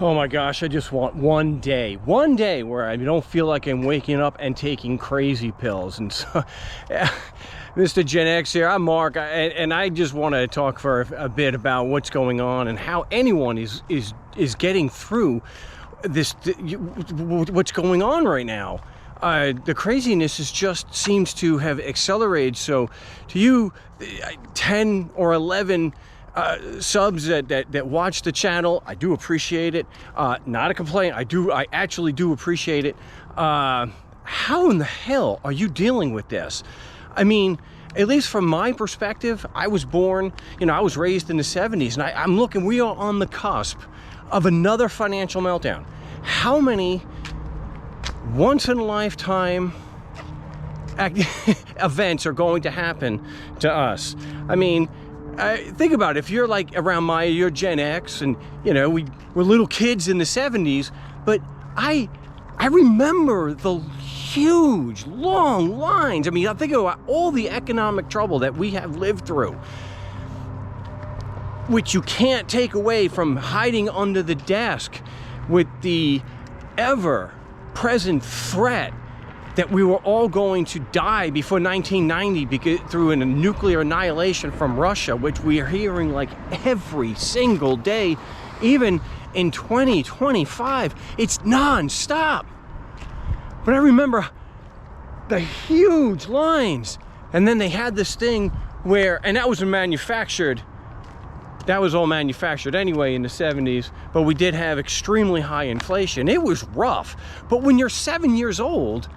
Oh my gosh, I just want one day where I don't feel like I'm waking up and taking crazy pills. And so, Mr. Gen X here, I'm Mark, and I just want to talk for a bit about what's going on and how anyone is getting through this, what's going on right now. The craziness seems to have accelerated. So to you, 10 or 11 subs that watch the channel, I do appreciate it. Not a complaint. I actually do appreciate it. How in the hell are you dealing with this? I mean, at least from my perspective, I was born, I was raised in the 70s, and I'm looking, we are on the cusp of another financial meltdown. How many once in a lifetime events are going to happen to us? I mean, think about it. If you're like around you're Gen X, and we're little kids in the 70s, but I remember the huge long lines. I mean, I think about all the economic trouble that we have lived through, which you can't take away from hiding under the desk with the ever-present threat that we were all going to die before 1990 through a nuclear annihilation from Russia, which we are hearing like every single day. Even in 2025, it's non-stop. But I remember the huge lines, and then they had this thing where, and that was manufactured. That was all manufactured anyway in the 70s, but we did have extremely high inflation. It was rough. But when you're 7 years old,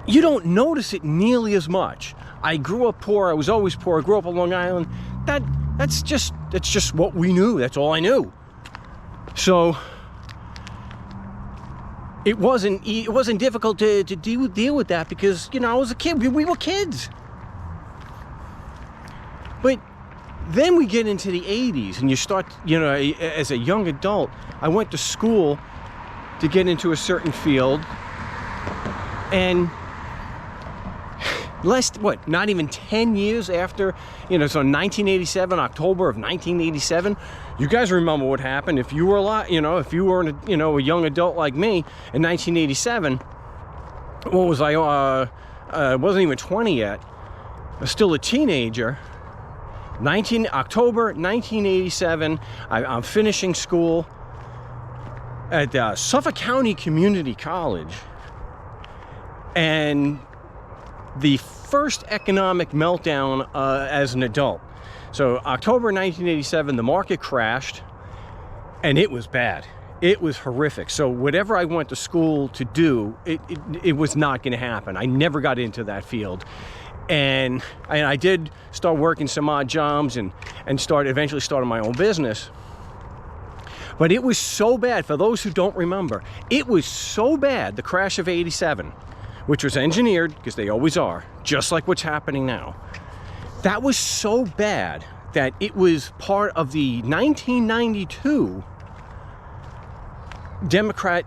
you don't notice it nearly as much. I grew up poor. I was always poor. I grew up on Long Island. That's just what we knew. That's all I knew. So it wasn't difficult to deal with that, because I was a kid. We were kids. But then we get into the 80s, and you start, as a young adult, I went to school to get into a certain field, and not even 10 years after, so 1987, October of 1987, you guys remember what happened. If you were if you were a young adult like me in 1987, what was I wasn't even 20 yet. I was still a teenager. October 1987, I'm finishing school at Suffolk County Community College, and the first economic meltdown as an adult. So October 1987, the market crashed, and it was bad. It was horrific. So whatever I went to school to do, it was not going to happen. I never got into that field. And I did start working some odd jobs and eventually started my own business. But it was so bad, for those who don't remember, it was so bad, the crash of 87, which was engineered, because they always are, just like what's happening now. That was so bad that it was part of the 1992 Democrat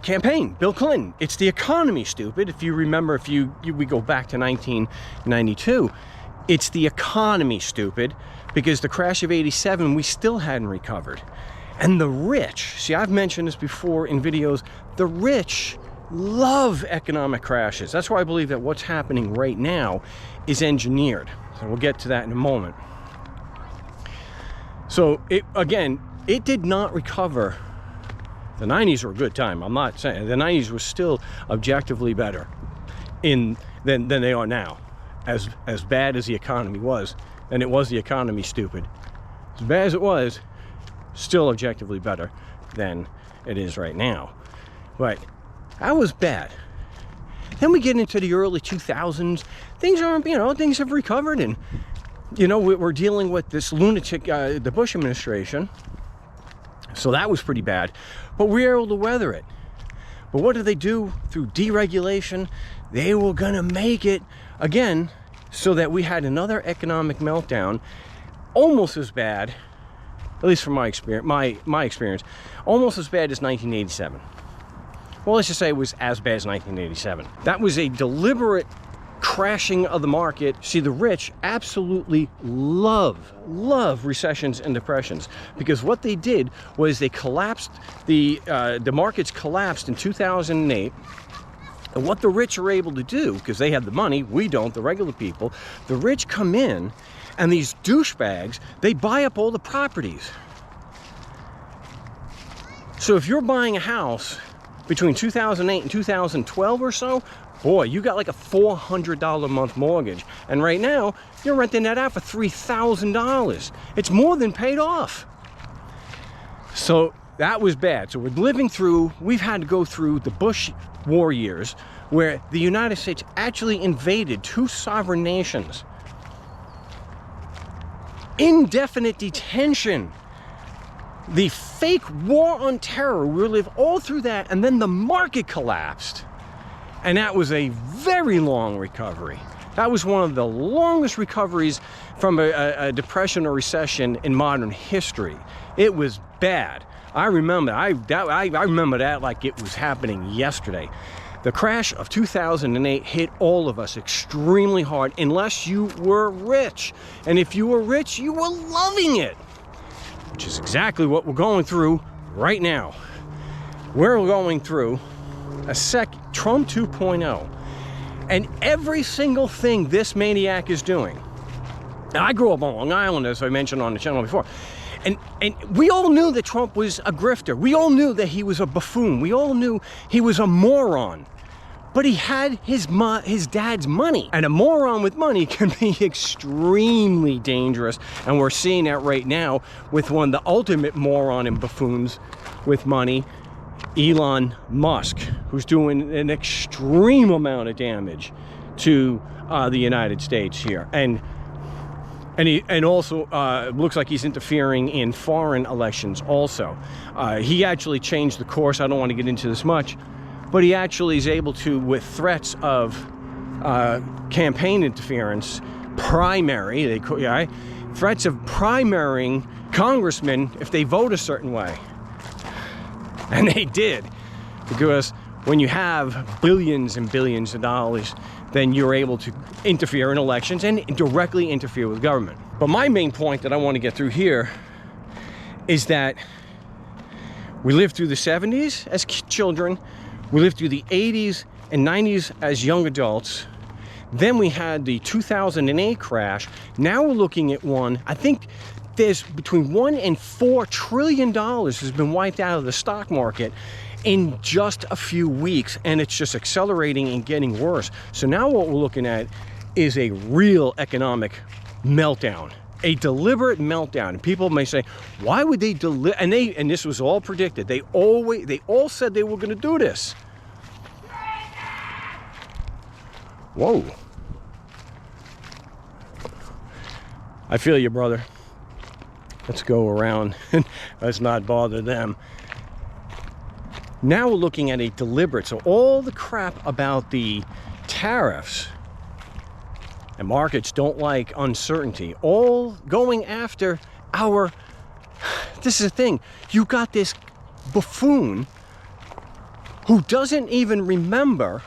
campaign, Bill Clinton. It's the economy, stupid. If you remember, we go back to 1992, it's the economy, stupid, because the crash of 87, we still hadn't recovered. And the rich, see, I've mentioned this before in videos, the rich love economic crashes. That's why I believe that what's happening right now is engineered. So we'll get to that in a moment. So it did not recover. The 90s were a good time. I'm not saying the 90s was still objectively better than they are now. As bad as the economy was, and it was the economy, stupid. As bad as it was, still objectively better than it is right now. But that was bad. Then we get into the early 2000s. Things have recovered, and we're dealing with this lunatic, the Bush administration. So that was pretty bad, but we were able to weather it. But what did they do? Through deregulation, they were gonna make it again, so that we had another economic meltdown, almost as bad, at least from my experience, almost as bad as 1987. Well, let's just say it was as bad as 1987. That was a deliberate crashing of the market. See, the rich absolutely love recessions and depressions, because what they did was they collapsed, the markets collapsed in 2008. And what the rich are able to do, because they have the money, we don't, the regular people, the rich come in, and these douchebags, they buy up all the properties. So if you're buying a house between 2008 and 2012 or so, boy, you got like a $400 a month mortgage. And right now, you're renting that out for $3,000. It's more than paid off. So that was bad. So we've had to go through the Bush war years, where the United States actually invaded two sovereign nations. Indefinite detention. The fake war on terror, we lived all through that, and then the market collapsed. And that was a very long recovery. That was one of the longest recoveries from a depression or recession in modern history. It was bad. I remember, I remember that like it was happening yesterday. The crash of 2008 hit all of us extremely hard, unless you were rich. And if you were rich, you were loving it, which is exactly what we're going through right now. We're going through a Trump 2.0. And every single thing this maniac is doing. Now, I grew up on Long Island, as I mentioned on the channel before. And we all knew that Trump was a grifter. We all knew that he was a buffoon. We all knew he was a moron. But he had his dad's money. And a moron with money can be extremely dangerous. And we're seeing that right now with one of the ultimate moron and buffoons with money, Elon Musk, who's doing an extreme amount of damage to the United States here. And also looks like he's interfering in foreign elections also. He actually changed the course. I don't want to get into this much, but he actually is able to, with threats of campaign interference, threats of primarying congressmen if they vote a certain way. And they did, because when you have billions and billions of dollars, then you're able to interfere in elections and directly interfere with government. But my main point that I want to get through here is that we lived through the 70s as children, we lived through the 80s and 90s as young adults, then we had the 2008 crash. Now we're looking at one, I think there's between $1 and $4 trillion has been wiped out of the stock market in just a few weeks, and it's just accelerating and getting worse. So now what we're looking at is a real economic meltdown, a deliberate meltdown. And people may say, why would they and this was all predicted. They all said they were going to do this. Whoa. I feel you, brother. Let's go around and let's not bother them. Now we're looking at a deliberate, so all the crap about the tariffs, and markets don't like uncertainty, all going after this is the thing, you got this buffoon who doesn't even remember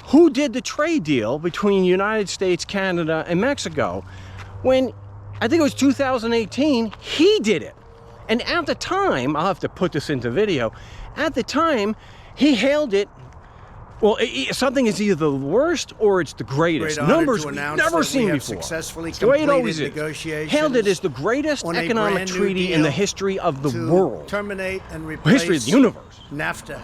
who did the trade deal between the United States, Canada, and Mexico, when I think it was 2018, he did it. And at the time, I'll have to put this into video, at the time, he hailed it, well, something is either the worst or it's the greatest. Numbers we've never seen before. It's the way it always is. Hailed it as the greatest economic treaty in the history of the world. Terminate and replace history of the universe. NAFTA.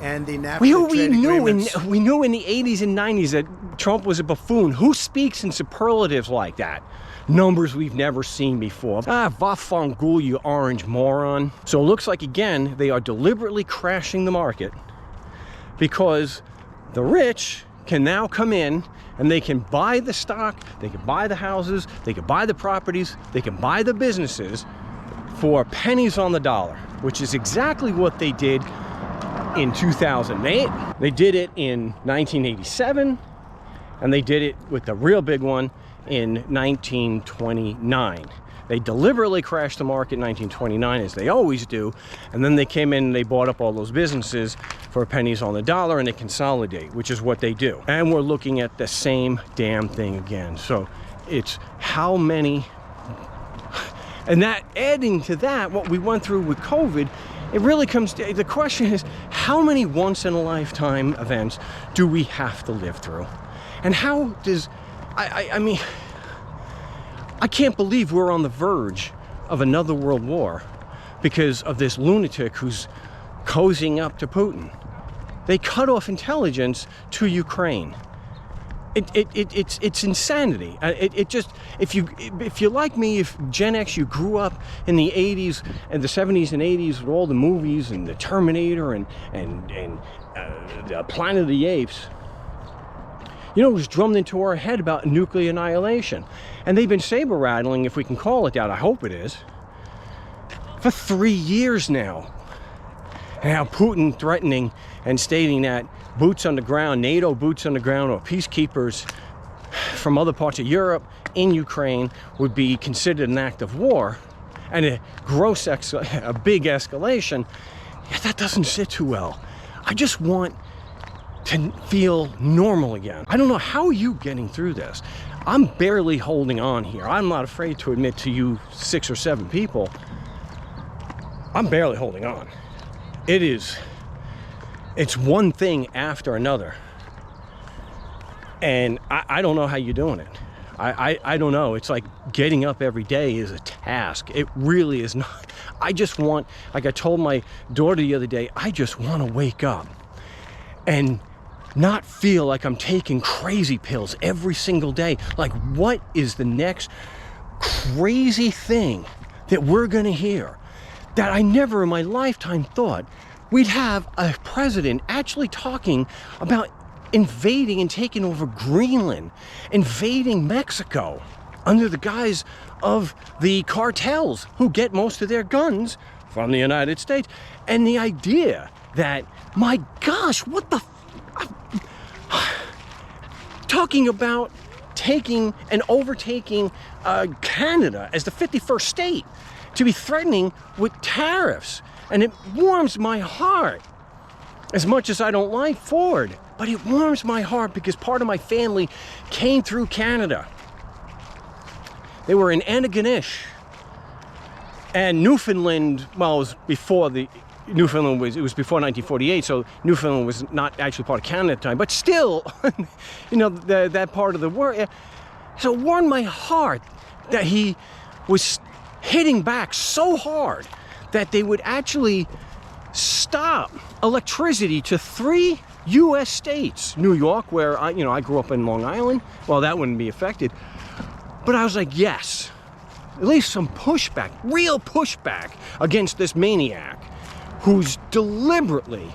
And the NAFTA we knew in the 80s and 90s that Trump was a buffoon. Who speaks in superlatives like that? Numbers we've never seen before. Va fangul, you orange moron. So it looks like, again, they are deliberately crashing the market because the rich can now come in and they can buy the stock, they can buy the houses, they can buy the properties, they can buy the businesses for pennies on the dollar, which is exactly what they did in 2008. They did it in 1987, and they did it with the real big one in 1929. They deliberately crashed the market in 1929, as they always do, and then they came in and they bought up all those businesses for pennies on the dollar, and they consolidate, which is what they do. And we're looking at the same damn thing again. So it's how many, and that adding to that, what we went through with COVID, it really comes to, the question is, how many once-in-a-lifetime events do we have to live through? And how does, I mean, I can't believe we're on the verge of another world war because of this lunatic who's cozying up to Putin. They cut off intelligence to Ukraine. It's insanity. It just, if you like me, if Gen X, you grew up in the 80s and the 70s and 80s with all the movies and the Terminator and the Planet of the Apes, you know, it was drummed into our head about nuclear annihilation. And they've been saber rattling, if we can call it that, I hope it is, for 3 years now. And now Putin threatening and stating that boots on the ground, NATO boots on the ground, or peacekeepers from other parts of Europe in Ukraine would be considered an act of war, and a big escalation. Yeah, that doesn't sit too well. I just want to feel normal again. I don't know, how are you getting through this? I'm barely holding on here. I'm not afraid to admit to you 6 or 7 people, I'm barely holding on. It's one thing after another. And I don't know how you're doing it. I don't know. It's like getting up every day is a task. It really is not. I just want, like I told my daughter the other day, I just want to wake up and not feel like I'm taking crazy pills every single day. Like, what is the next crazy thing that we're going to hear that I never in my lifetime thought we'd have a president actually talking about invading and taking over Greenland, invading Mexico under the guise of the cartels who get most of their guns from the United States. And the idea that, my gosh, what the talking about taking and overtaking Canada as the 51st state, to be threatening with tariffs. And it warms my heart, as much as I don't like Ford, but it warms my heart because part of my family came through Canada. They were in Antigonish and Newfoundland. Well, it was before Newfoundland was before 1948, so Newfoundland was not actually part of Canada at the time, but still, you know, that part of the world. So it warmed my heart that he was hitting back so hard that they would actually stop electricity to 3 U.S. states. New York, where I grew up in Long Island. Well, that wouldn't be affected. But I was like, yes, at least some pushback, real pushback against this maniac who's deliberately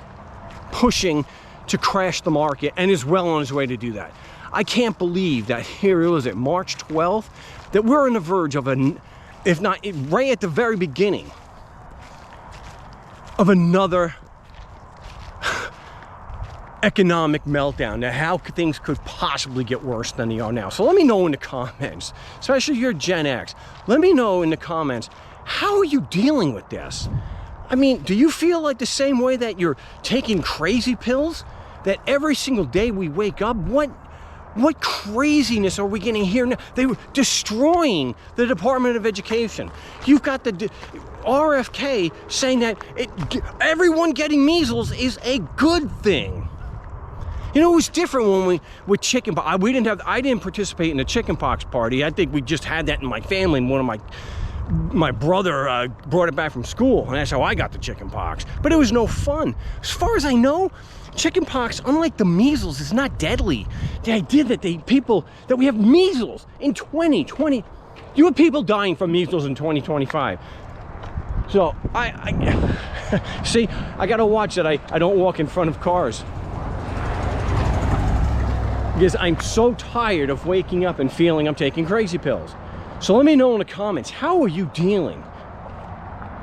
pushing to crash the market and is well on his way to do that. I can't believe that here it was at March 12th, that we're on the verge of if not right at the very beginning of another economic meltdown. Now, how things could possibly get worse than they are now. So let me know in the comments, especially if you're Gen X, let me know in the comments, how are you dealing with this? I mean, do you feel like the same way that you're taking crazy pills? That every single day we wake up, what craziness are we getting here now? They were destroying the Department of Education. You've got the RFK saying that everyone getting measles is a good thing. You know, it was different when with chickenpox. I didn't participate in the chickenpox party. I think we just had that in my family, and one of my brother brought it back from school, and that's how I got the chickenpox. But it was no fun. As far as I know, chickenpox, unlike the measles, is not deadly. The idea that that we have measles in 2020, you have people dying from measles in 2025. So I see, I gotta watch that I don't walk in front of cars, because I'm so tired of waking up and feeling I'm taking crazy pills. So let me know in the comments, how are you dealing?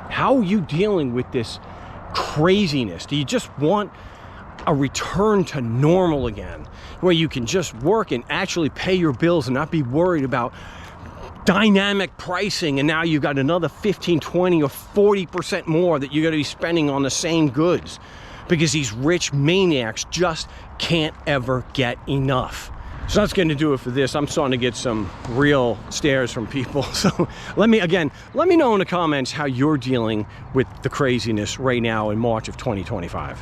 How are you dealing with this craziness? Do you just want a return to normal again, where you can just work and actually pay your bills and not be worried about dynamic pricing, and now you've got another 15, 20, or 40% more that you're going to be spending on the same goods, because these rich maniacs just can't ever get enough. So that's going to do it for this. I'm starting to get some real stares from people. So let me know in the comments how you're dealing with the craziness right now in March of 2025.